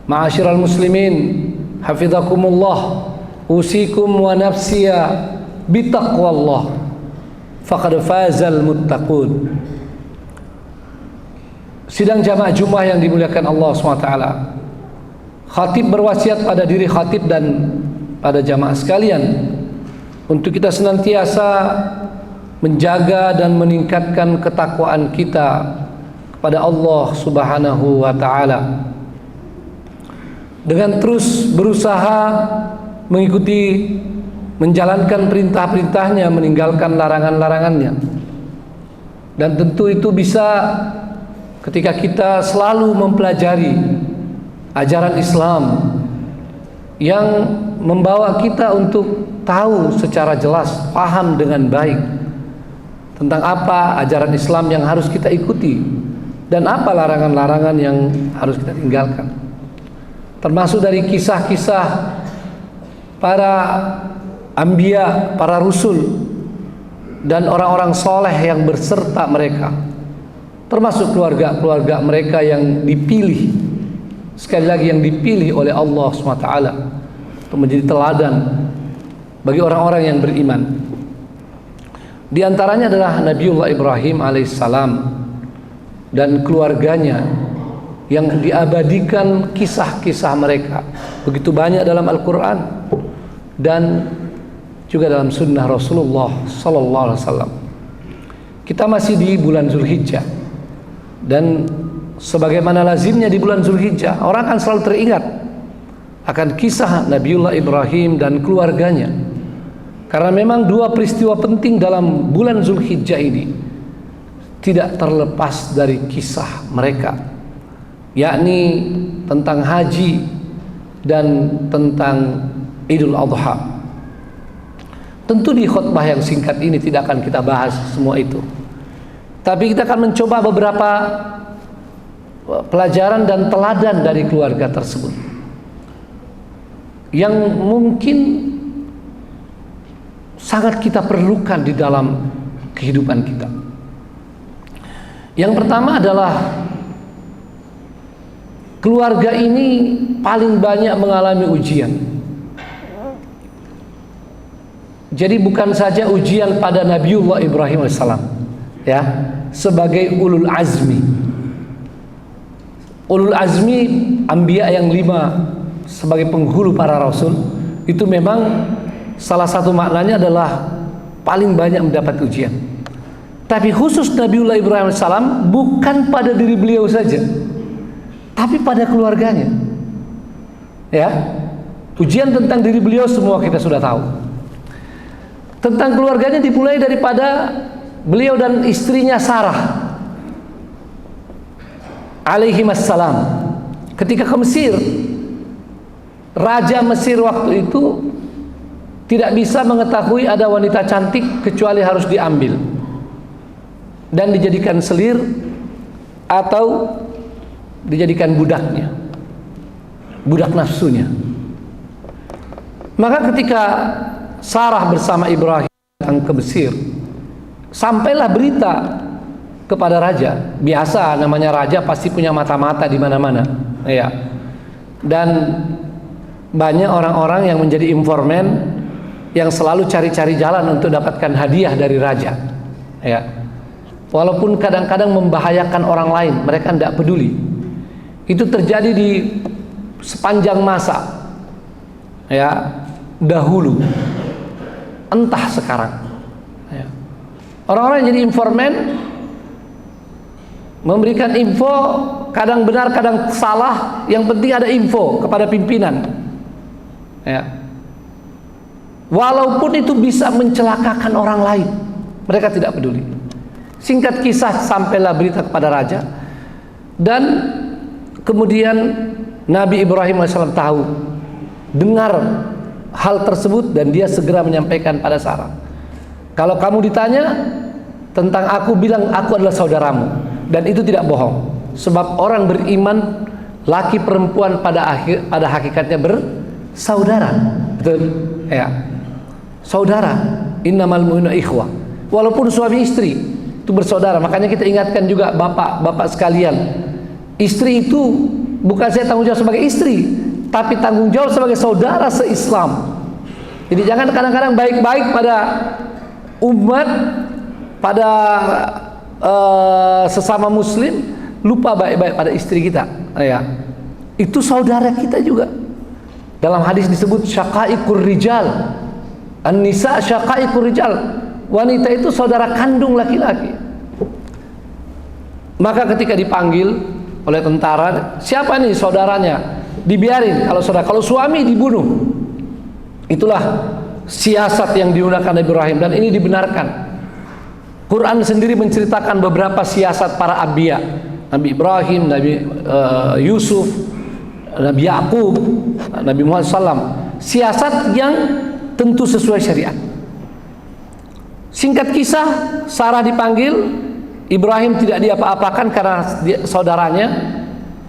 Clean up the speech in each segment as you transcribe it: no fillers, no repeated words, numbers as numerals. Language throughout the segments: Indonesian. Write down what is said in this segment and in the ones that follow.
Ma'asyiral muslimin, hafizakumullah, usikum wa nafsiya bitaqwallah, faqad fazal muttaqun. Sidang jamaah Jumat yang dimuliakan Allah SWT, khatib berwasiat pada diri khatib dan pada jamaah sekalian untuk kita senantiasa menjaga dan meningkatkan ketakwaan kita kepada Allah Subhanahu wa Ta'ala dengan terus berusaha mengikuti, menjalankan perintah-perintahnya, meninggalkan larangan-larangannya. Dan tentu itu bisa ketika kita selalu mempelajari ajaran Islam yang membawa kita untuk tahu secara jelas, paham dengan baik tentang apa ajaran Islam yang harus kita ikuti dan apa larangan-larangan yang harus kita tinggalkan. Termasuk dari kisah-kisah para anbiya, para rasul dan orang-orang soleh yang berserta mereka, termasuk keluarga-keluarga mereka yang dipilih, sekali lagi yang dipilih oleh Allah SWT untuk menjadi teladan bagi orang-orang yang beriman. Di antaranya adalah Nabiullah Ibrahim alaihissalam dan keluarganya yang diabadikan kisah-kisah mereka begitu banyak dalam Al-Quran dan juga dalam sunnah Rasulullah Sallallahu Alaihi Wasallam. Kita masih di bulan Zulhijjah, dan sebagaimana lazimnya di bulan Zulhijjah, orang akan selalu teringat akan kisah Nabiullah Ibrahim dan keluarganya, karena memang dua peristiwa penting dalam bulan Zulhijjah ini tidak terlepas dari kisah mereka, yakni tentang haji dan tentang Idul Adha. Tentu di khutbah yang singkat ini tidak akan kita bahas semua itu, tapi kita akan mencoba beberapa pelajaran dan teladan dari keluarga tersebut yang mungkin sangat kita perlukan di dalam kehidupan kita. Yang pertama adalah keluarga ini paling banyak mengalami ujian. Jadi bukan saja ujian pada Nabiullah Ibrahim AS, ya, sebagai ulul azmi. Ulul azmi, anbiya yang 5 sebagai penghulu para rasul, itu memang salah satu maknanya adalah paling banyak mendapat ujian. Tapi khusus Nabiullah Ibrahim AS bukan pada diri beliau saja, tapi pada keluarganya. Ya, ujian tentang diri beliau semua kita sudah tahu. Tentang keluarganya dimulai daripada beliau dan istrinya Sarah alaihimassalam. Ketika ke Mesir, Raja Mesir waktu itu tidak bisa mengetahui ada wanita cantik kecuali harus diambil dan dijadikan selir atau dijadikan budaknya, budak nafsunya. Maka ketika Sarah bersama Ibrahim datang ke Mesir, sampailah berita kepada raja. Biasa namanya raja pasti punya mata-mata di mana-mana, ya. Dan banyak orang-orang yang menjadi informan yang selalu cari-cari jalan untuk dapatkan hadiah dari raja, ya. Walaupun kadang-kadang membahayakan orang lain, mereka tidak peduli. Itu terjadi di sepanjang masa, ya, dahulu, entah sekarang, ya. Orang-orang yang jadi informan memberikan info, kadang benar kadang salah, yang penting ada info kepada pimpinan, ya. Walaupun itu bisa mencelakakan orang lain, mereka tidak peduli. Singkat kisah, sampailah berita kepada raja, dan kemudian Nabi Ibrahim AS tahu, dengar hal tersebut, dan dia segera menyampaikan pada Sarah, kalau kamu ditanya tentang aku, bilang aku adalah saudaramu. Dan itu tidak bohong, sebab orang beriman, laki perempuan pada hakikatnya bersaudara, betul, ya, saudara. Innamal mu'minuna ikhwah. Walaupun suami istri itu bersaudara. Makanya kita ingatkan juga bapak-bapak sekalian, istri itu bukan saya tanggung jawab sebagai istri, tapi tanggung jawab sebagai saudara se-Islam. Jadi jangan kadang-kadang baik-baik pada umat, pada sesama muslim, lupa baik-baik pada istri kita. Ya, itu saudara kita juga. Dalam hadis disebut syaqaiqur rijal, an-nisa syaqaiqur rijal, wanita itu saudara kandung laki-laki. Maka ketika dipanggil oleh tentara, siapa nih saudaranya? Dibiarin. Kalau suami dibunuh. Itulah siasat yang digunakan Nabi Ibrahim, dan ini dibenarkan. Quran sendiri menceritakan beberapa siasat para anbiya, Nabi Ibrahim, Nabi Yusuf, Nabi Yakub, Nabi Muhammad SAW. Siasat yang tentu sesuai syariat. Singkat kisah, Sarah dipanggil, Ibrahim tidak diapa-apakan karena saudaranya.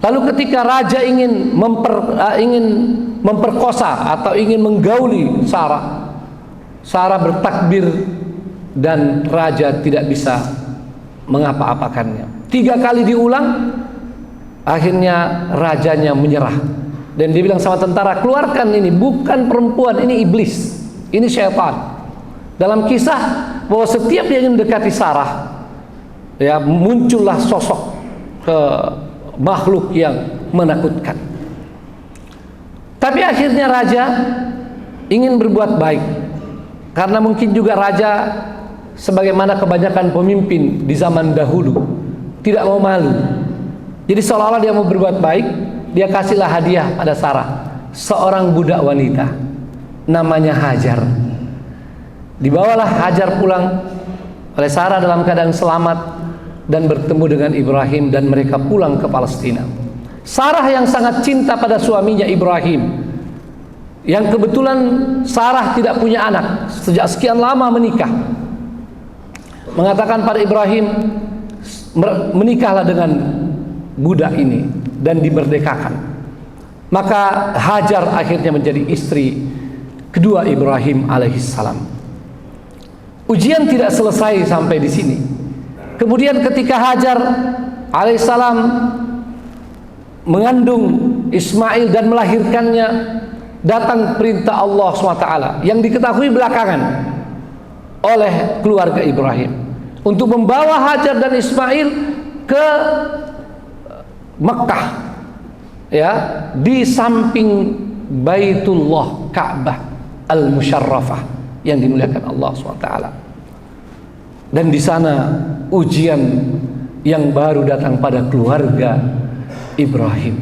Lalu ketika raja ingin memperkosa atau ingin menggauli Sarah bertakbir dan raja tidak bisa mengapa-apakannya. 3 kali diulang, akhirnya rajanya menyerah dan dia bilang sama tentara, keluarkan ini, bukan perempuan, ini iblis, ini syaitan. Dalam kisah bahwa setiap dia ingin mendekati Sarah, ya, muncullah sosok makhluk yang menakutkan. Tapi akhirnya raja ingin berbuat baik, karena mungkin juga raja sebagaimana kebanyakan pemimpin di zaman dahulu tidak mau malu. Jadi seolah-olah dia mau berbuat baik, dia kasihlah hadiah pada Sarah, seorang budak wanita namanya Hajar. Dibawalah Hajar pulang oleh Sarah dalam keadaan selamat dan bertemu dengan Ibrahim, dan mereka pulang ke Palestina. Sarah yang sangat cinta pada suaminya Ibrahim, yang kebetulan Sarah tidak punya anak sejak sekian lama menikah, mengatakan pada Ibrahim, menikahlah dengan budak ini dan dimerdekakan. Maka Hajar akhirnya menjadi istri kedua Ibrahim alaihissalam. Ujian tidak selesai sampai di sini. Kemudian ketika Hajar alaihissalam mengandung Ismail dan melahirkannya, datang perintah Allah SWT yang diketahui belakangan oleh keluarga Ibrahim untuk membawa Hajar dan Ismail ke Mekah, ya, di samping Baitullah Ka'bah Al-Musyarrafah yang dimuliakan Allah SWT. Dan di sana ujian yang baru datang pada keluarga Ibrahim.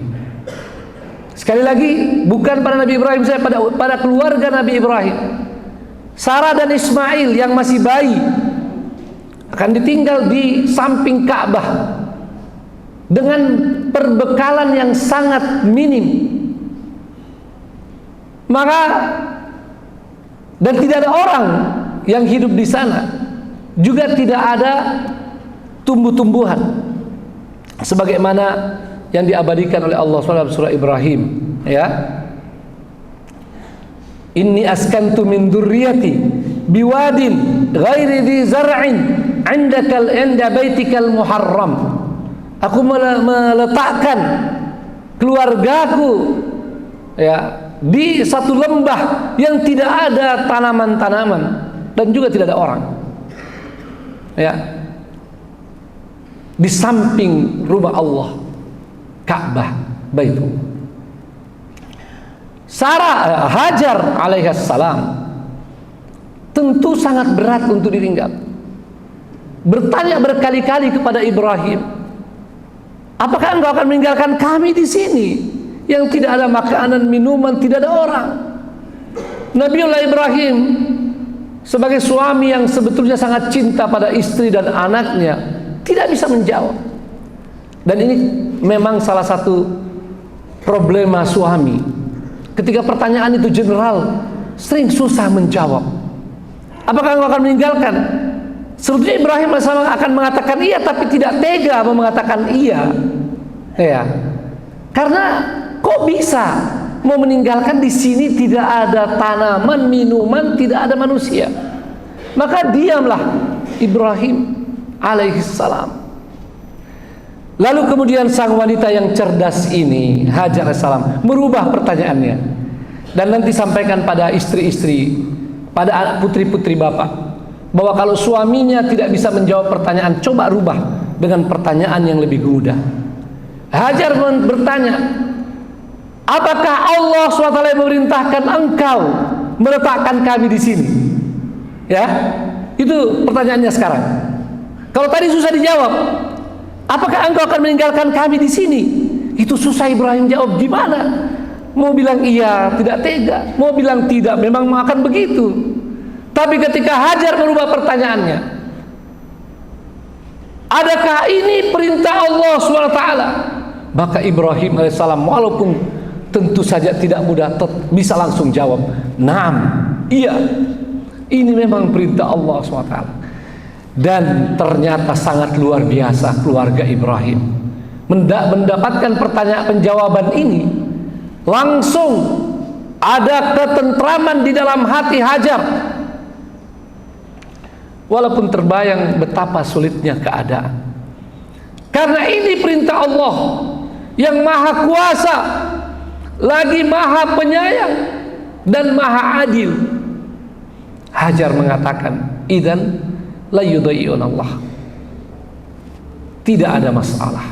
Sekali lagi, bukan pada Nabi Ibrahim saja, pada keluarga Nabi Ibrahim. Sarah dan Ismail yang masih bayi akan ditinggal di samping Ka'bah dengan perbekalan yang sangat minim. Maka dan tidak ada orang yang hidup di sana. Juga tidak ada tumbuh-tumbuhan sebagaimana yang diabadikan oleh Allah SWT surah Ibrahim, ya. Inni askantu min dzurriyyati biwadin ghairi dzi zar'in 'inda baitikal muharram. Aku meletakkan keluargaku, ya, di satu lembah yang tidak ada tanaman-tanaman dan juga tidak ada orang, ya, di samping rumah Allah Ka'bah Baitullah. Sarah Hajar alaihissalam tentu sangat berat untuk ditinggal. Bertanya berkali-kali kepada Ibrahim, apakah engkau akan meninggalkan kami di sini yang tidak ada makanan, minuman, tidak ada orang? Nabiullah Ibrahim sebagai suami yang sebetulnya sangat cinta pada istri dan anaknya tidak bisa menjawab. Dan ini memang salah satu problema suami. Ketika pertanyaan itu general, sering susah menjawab. Apakah engkau akan meninggalkan? Sebetulnya Ibrahim akan mengatakan iya, tapi tidak tega mengatakan iya. Ya. Karena kok bisa mau meninggalkan di sini tidak ada tanaman, minuman, tidak ada manusia. Maka diamlah Ibrahim alaihissalam. Lalu kemudian sang wanita yang cerdas ini, Hajar alaihissalam, merubah pertanyaannya dan nanti sampaikan pada istri-istri, pada putri-putri bapak, bahwa kalau suaminya tidak bisa menjawab pertanyaan, coba rubah dengan pertanyaan yang lebih mudah. Hajar bertanya, apakah Allah SWT memerintahkan engkau meletakkan kami di sini? Ya, itu pertanyaannya sekarang. Kalau tadi susah dijawab, apakah engkau akan meninggalkan kami di sini? Itu susah Ibrahim jawab. Gimana? Mau bilang iya, tidak tega. Mau bilang tidak, memang akan begitu. Tapi ketika Hajar merubah pertanyaannya, adakah ini perintah Allah SWT? Maka Ibrahim alaihissalam walaupun tentu saja tidak mudah, bisa langsung jawab, naam, iya, ini memang perintah Allah SWT. Dan ternyata sangat luar biasa keluarga Ibrahim mendapatkan penjawaban ini, langsung ada ketentraman di dalam hati Hajar. Walaupun terbayang betapa sulitnya keadaan, karena ini perintah Allah yang maha kuasa, lagi maha penyayang dan maha adil. Hajar mengatakan, idzan la yudai'un Allah, tidak ada masalah,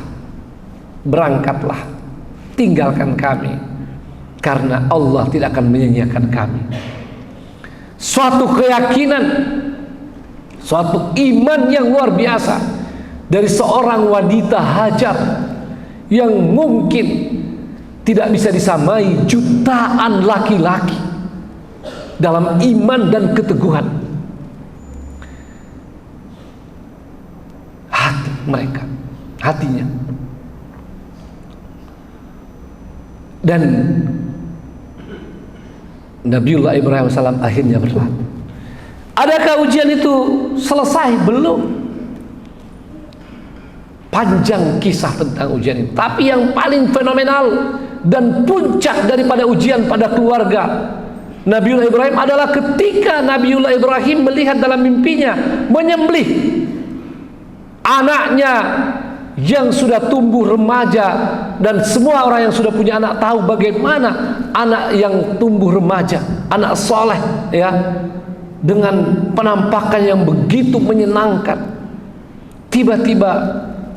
berangkatlah, tinggalkan kami, karena Allah tidak akan menyanyiakan kami. Suatu keyakinan, suatu iman yang luar biasa dari seorang wanita Hajar yang mungkin tidak bisa disamai jutaan laki-laki dalam iman dan keteguhan. Hati mereka, hatinya. Dan Nabiullah Ibrahim AS akhirnya berlalu. Adakah ujian itu selesai? Belum. Panjang kisah tentang ujian ini, tapi yang paling fenomenal dan puncak daripada ujian pada keluarga Nabiullah Ibrahim adalah ketika Nabiullah Ibrahim melihat dalam mimpinya menyembelih anaknya yang sudah tumbuh remaja, dan semua orang yang sudah punya anak tahu bagaimana anak yang tumbuh remaja, anak soleh, ya, dengan penampakan yang begitu menyenangkan, tiba-tiba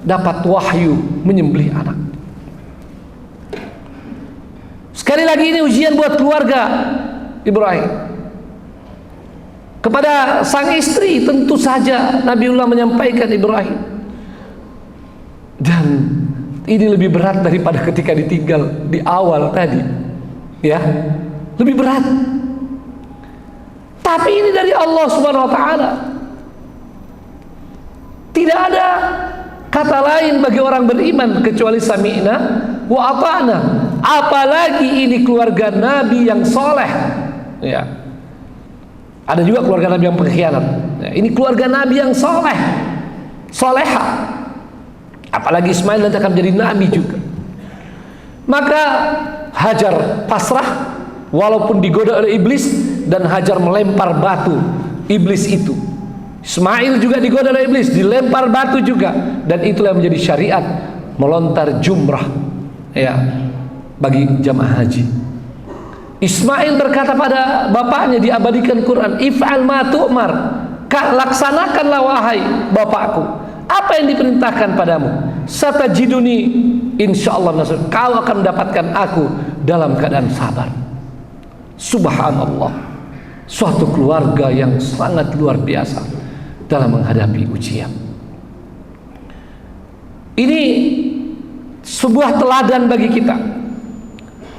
dapat wahyu menyembelih anak. Sekali lagi ini ujian buat keluarga Ibrahim. Kepada sang istri tentu saja Nabiullah menyampaikan Ibrahim, dan ini lebih berat daripada ketika ditinggal di awal tadi, ya, lebih berat. Tapi ini dari Allah Subhanahu wa taala. Tidak ada kata lain bagi orang beriman kecuali sami'na wa ata'na. Apalagi ini keluarga Nabi yang soleh, ya. Ada juga keluarga Nabi yang pengkhianat, ya. Ini keluarga Nabi yang soleh, soleha. Apalagi Ismail nanti akan menjadi Nabi juga. Maka Hajar pasrah walaupun digoda oleh iblis, dan Hajar melempar batu iblis itu. Ismail juga digoda oleh iblis, dilempar batu juga, dan itulah yang menjadi syariat melontar jumrah, ya, bagi jamaah haji. Ismail berkata pada bapaknya, diabadikan Quran, if'al ma tu'mar, laksanakanlah wahai bapakku apa yang diperintahkan padamu, satajiduni insyaallah nasr, kau akan mendapatkan aku dalam keadaan sabar. Subhanallah, suatu keluarga yang sangat luar biasa dalam menghadapi ujian. Ini sebuah teladan bagi kita,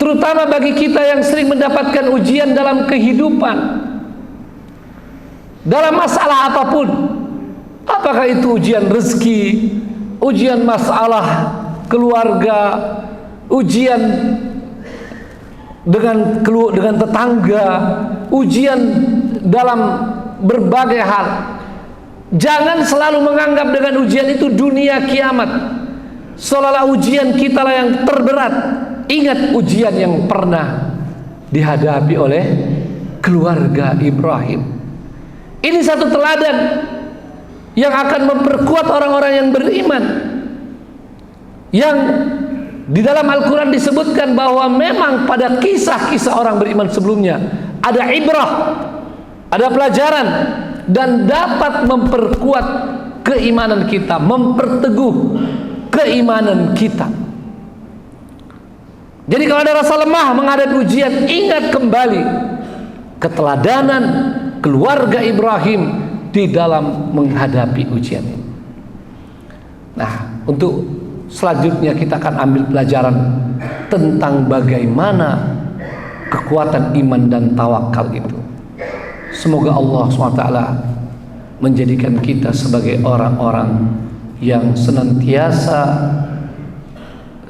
terutama bagi kita yang sering mendapatkan ujian dalam kehidupan, dalam masalah apapun. Apakah itu ujian rezeki, ujian masalah keluarga, ujian dengan tetangga, ujian dalam berbagai hal. Jangan selalu menganggap dengan ujian itu dunia kiamat, seolah-olah ujian kita lah yang terberat. Ingat ujian yang pernah dihadapi oleh keluarga Ibrahim. Ini satu teladan yang akan memperkuat orang-orang yang beriman. yang di dalam Al-Quran disebutkan bahwa memang pada kisah-kisah orang beriman sebelumnya ada ibrah, ada pelajaran, dan dapat memperkuat keimanan kita, memperteguh keimanan kita. Jadi kalau ada rasa lemah menghadapi ujian, ingat kembali keteladanan keluarga Ibrahim di dalam menghadapi ujian ini. Nah, untuk selanjutnya kita akan ambil pelajaran tentang bagaimana kekuatan iman dan tawakal itu. Semoga Allah SWT menjadikan kita sebagai orang-orang yang senantiasa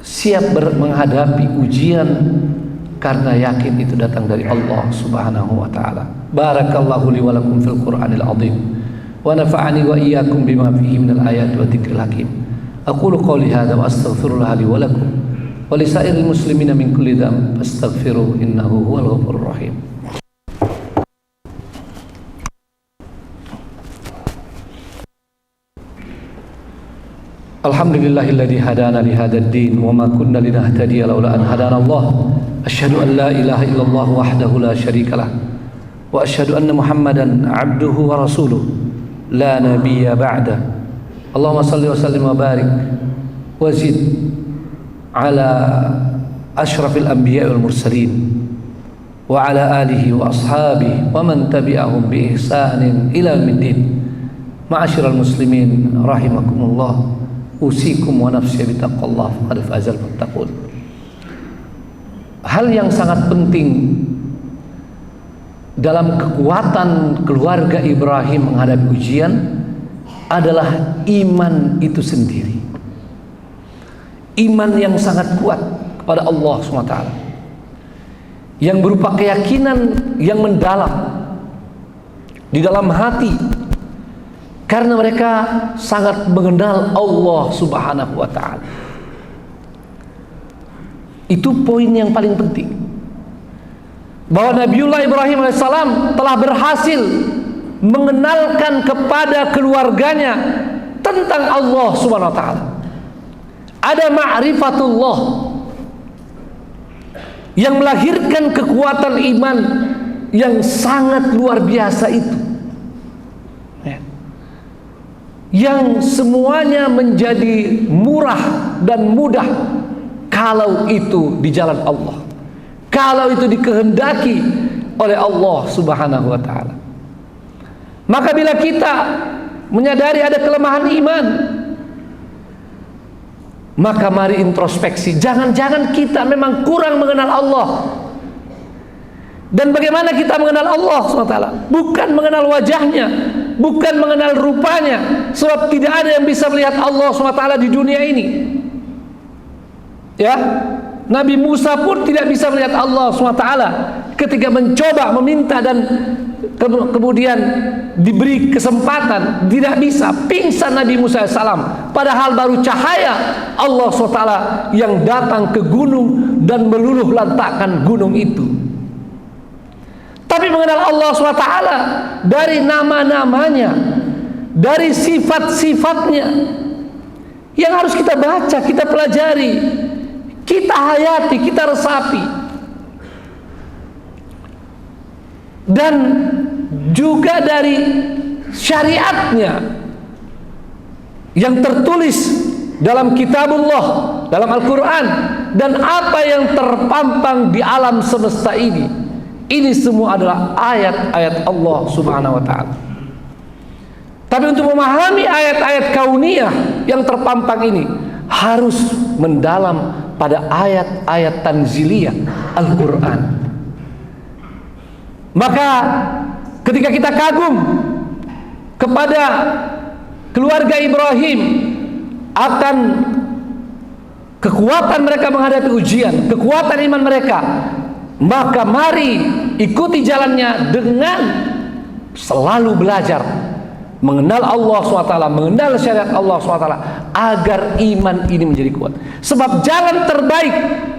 siap menghadapi ujian karena yakin itu datang dari Allah Subhanahu wa taala. Barakallahu li wa lakum fil Qur'anil azim wa nafa'ani wa iyyakum bima fihi minal ayati wa dzikril hakim. Aqulu qawli hadza wa astaghfirullah li wa lakum wa li sa'iril muslimina min kulli dhanb fastaghfiruhu innahu huwal ghafurur rahim. Alhamdulillahilladzi hadana li hadzal din wa ma kunna linahtadiya laula an hadana Allah. Asyhadu an la ilaha illallah wahdahu la syarikalah wa asyhadu anna Muhammadan abduhu wa rasuluh la nabiyya ba'da. Allahumma shalli wa sallim wa barik wa zid ala asyrafil anbiya'i wal mursalin wa ala alihi wa ashabihi wa man tabi'ahum bi ihsanin ila yaumiddin. Ma'asyiral muslimin rahimakumullah. Usikum wa nafsi bitaqwallah faqad fazal muttaqun. Hal yang sangat penting dalam kekuatan keluarga Ibrahim menghadapi ujian adalah iman itu sendiri. Iman yang sangat kuat kepada Allah SWT, yang berupa keyakinan yang mendalam di dalam hati, karena mereka sangat mengenal Allah Subhanahu wa taala. Itu poin yang paling penting, bahwa Nabiullah Ibrahim alaihissalam telah berhasil mengenalkan kepada keluarganya tentang Allah Subhanahu wa taala. Ada ma'rifatullah yang melahirkan kekuatan iman yang sangat luar biasa itu, yang semuanya menjadi murah dan mudah kalau itu di jalan Allah, kalau itu dikehendaki oleh Allah Subhanahu wa taala. Maka bila kita menyadari ada kelemahan iman, maka mari introspeksi. Jangan-jangan kita memang kurang mengenal Allah. Dan bagaimana kita mengenal Allah SWT? Bukan mengenal wajahnya, bukan mengenal rupanya, sebab tidak ada yang bisa melihat Allah SWT di dunia ini. Ya, Nabi Musa pun tidak bisa melihat Allah SWT ketika mencoba meminta dan kemudian diberi kesempatan, tidak bisa, pingsan Nabi Musa AS. Padahal baru cahaya Allah SWT yang datang ke gunung dan meluluh lantakkan gunung itu. Tapi mengenal Allah SWT dari nama-namanya, dari sifat-sifatnya yang harus kita baca, kita pelajari, kita hayati, kita resapi. Dan juga dari syariatnya yang tertulis dalam kitabullah, dalam Al-Quran, dan apa yang terpampang di alam semesta ini. Ini semua adalah ayat-ayat Allah Subhanahu wa taala. Tapi untuk memahami ayat-ayat kauniyah yang terpampang ini harus mendalam pada ayat-ayat tanziliyah Al-Quran. Maka ketika kita kagum kepada keluarga Ibrahim akan kekuatan mereka menghadapi ujian, kekuatan iman mereka, maka mari ikuti jalannya dengan selalu belajar mengenal Allah SWT, mengenal syariat Allah SWT, agar iman ini menjadi kuat. Sebab jalan terbaik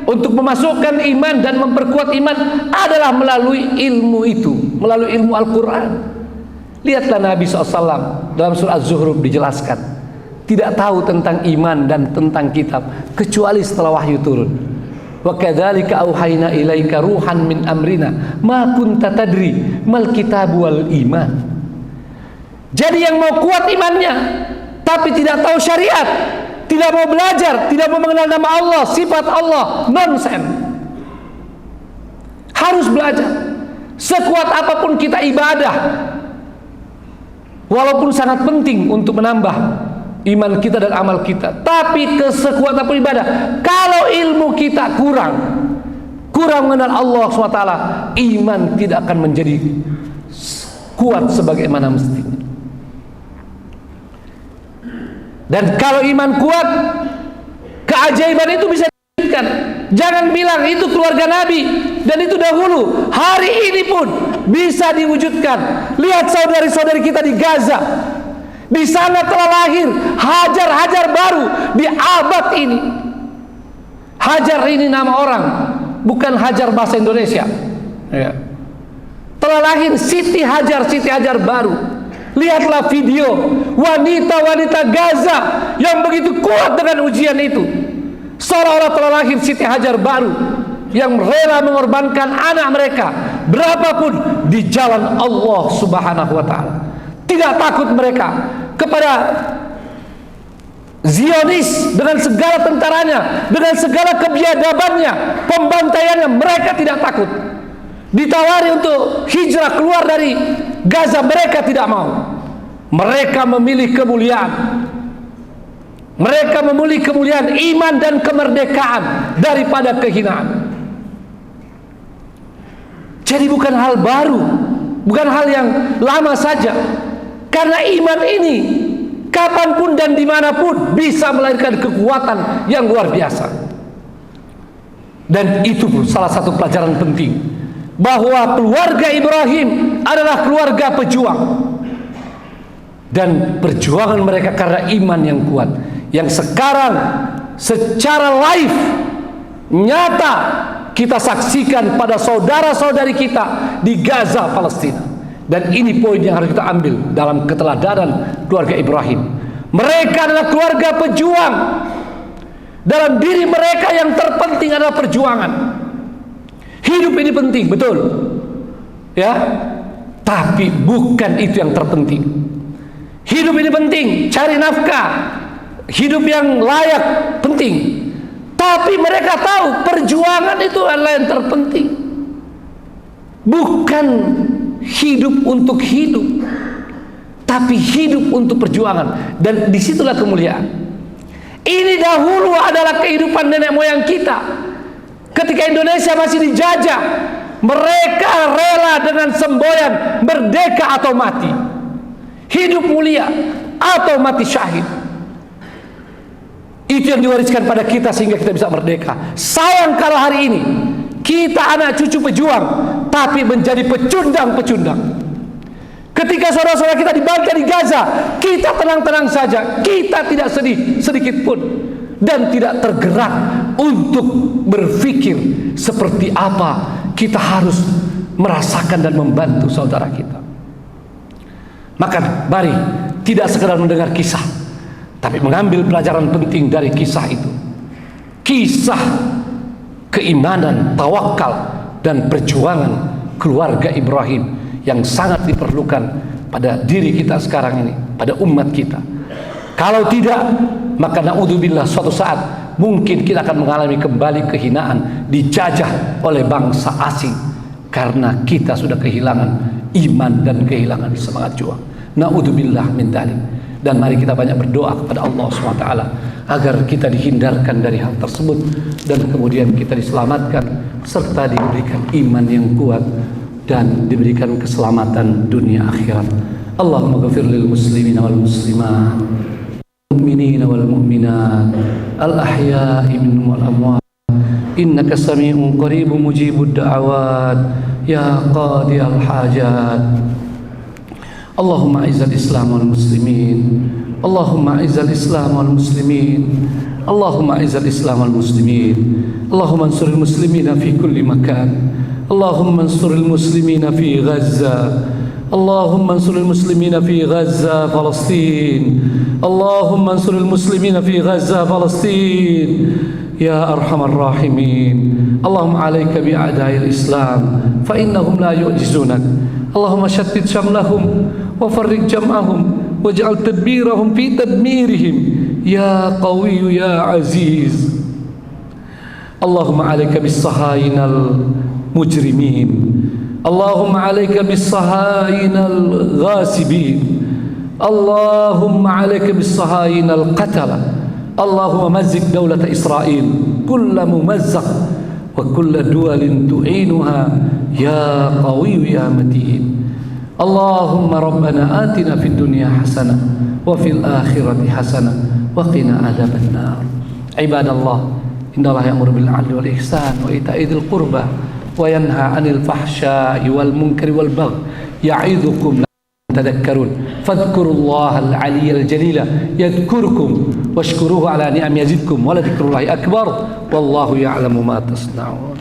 untuk memasukkan iman dan memperkuat iman adalah melalui ilmu itu, melalui ilmu Al-Quran. Lihatlah Nabi SAW dalam surah Az-Zuhruf dijelaskan, tidak tahu tentang iman dan tentang kitab kecuali setelah wahyu turun. Wa kadzalika auhayna ilaika ruhan min amrina ma kunta tadri mal kitab wal iman. Jadi yang mau kuat imannya tapi tidak tahu syariat, tidak mau belajar, tidak mau mengenal nama Allah, sifat Allah, nonsen. Harus belajar. Sekuat apapun kita ibadah, walaupun sangat penting untuk menambah iman kita dan amal kita, tapi sekuat apapun ibadah, kalau ilmu kita kurang mengenal Allah SWT, iman tidak akan menjadi kuat sebagaimana mestinya. Dan kalau iman kuat, keajaiban itu bisa diwujudkan. Jangan bilang itu keluarga Nabi dan itu dahulu, hari ini pun bisa diwujudkan. Lihat saudari-saudari kita di Gaza, di sana telah lahir Hajar baru di abad ini. Hajar ini nama orang, bukan Hajar bahasa Indonesia ya. Telah lahir Siti Hajar baru. Lihatlah video wanita-wanita Gaza yang begitu kuat dengan ujian itu, seolah-olah telah lahir Siti Hajar baru yang rela mengorbankan anak mereka berapapun di jalan Allah Subhanahu wa ta'ala. Tidak takut mereka kepada Zionis dengan segala tentaranya, dengan segala kebiadabannya, pembantaiannya, mereka tidak takut. Ditawari untuk hijrah keluar dari Gaza, mereka tidak mau. Mereka memilih kemuliaan. Mereka memilih kemuliaan iman dan kemerdekaan daripada kehinaan. Jadi bukan hal baru, bukan hal yang lama saja. Karena iman ini kapanpun dan dimanapun bisa melahirkan kekuatan yang luar biasa. Dan itu salah satu pelajaran penting, bahwa keluarga Ibrahim adalah keluarga pejuang, dan perjuangan mereka karena iman yang kuat, yang sekarang secara live nyata kita saksikan pada saudara-saudari kita di Gaza, Palestina. Dan ini poin yang harus kita ambil dalam keteladanan keluarga Ibrahim. Mereka adalah keluarga pejuang. Dalam diri mereka yang terpenting adalah perjuangan. Hidup ini penting, betul ya, tapi bukan itu yang terpenting. Hidup ini penting, cari nafkah, hidup yang layak penting, tapi mereka tahu perjuangan itu adalah yang terpenting. Bukan hidup untuk hidup, tapi hidup untuk perjuangan. Dan disitulah kemuliaan. Ini dahulu adalah kehidupan nenek moyang kita. Ketika Indonesia masih dijajah, mereka rela dengan semboyan merdeka atau mati, hidup mulia atau mati syahid. Itu yang diwariskan pada kita sehingga kita bisa merdeka. Sayang kalau hari ini kita anak cucu pejuang tapi menjadi pecundang-pecundang. Ketika saudara-saudara kita dibantai di Gaza, kita tenang-tenang saja, kita tidak sedih sedikit pun, dan tidak tergerak untuk berpikir seperti apa kita harus merasakan dan membantu saudara kita. Maka mari tidak sekedar mendengar kisah, tapi mengambil pelajaran penting dari kisah itu. Kisah keimanan, tawakal, dan perjuangan keluarga Ibrahim yang sangat diperlukan pada diri kita sekarang ini, pada umat kita. Kalau tidak, maka naudzubillah suatu saat mungkin kita akan mengalami kembali kehinaan, dijajah oleh bangsa asing karena kita sudah kehilangan iman dan kehilangan semangat juang. Naudzubillah min dzalik. Dan mari kita banyak berdoa kepada Allah SWT agar kita dihindarkan dari hal tersebut dan kemudian kita diselamatkan serta diberikan iman yang kuat dan diberikan keselamatan dunia akhirat. Allahumma ghafir lil muslimina wal muslimat, mu'minina wal mu'minat, al ahya'i minhum wal amwat, innaka sami'un qaribun mujibud da'awat ya qadi al hajat. Allahumma izzal islam wal muslimin, Allahumma izzal islam wal muslimin, Allahumma izzal islam wal muslimin, Allahumma ansuril muslimina fi kulli makan, Allahumma ansuril muslimina fi Gaza اللهم انصر المسلمين في غزة فلسطين، اللهم انصر المسلمين في غزة فلسطين يا أرحم الراحمين. اللهم عليك بأعداء الإسلام فإنهم لا يعجزونك، اللهم شتت شملهم وفرق جمعهم واجعل تدبيرهم في تدميرهم يا قوي يا عزيز. اللهم عليك بالصهاينة المجرمين، اللهم عليك بالصهاينة الغاصبين، اللهم عليك بالصهاينة القتلة. اللهم مزق دولة إسرائيل كل ممزق وكل دول تعينها يا قوي يا متين. اللهم ربنا آتنا في الدنيا حسنة وفي الآخرة حسنة وقنا عذاب النار. عباد الله، إن الله يأمر بالعدل والإحسان وإيتاء ذي القربى وينهى عن الفحشاء والمنكر والبغي يعظكم تذكرون. فاذكروا الله العلي الجليل يذكركم واشكروه على نعم يزدكم ولذكر الله أكبر والله يعلم ما تصنعون.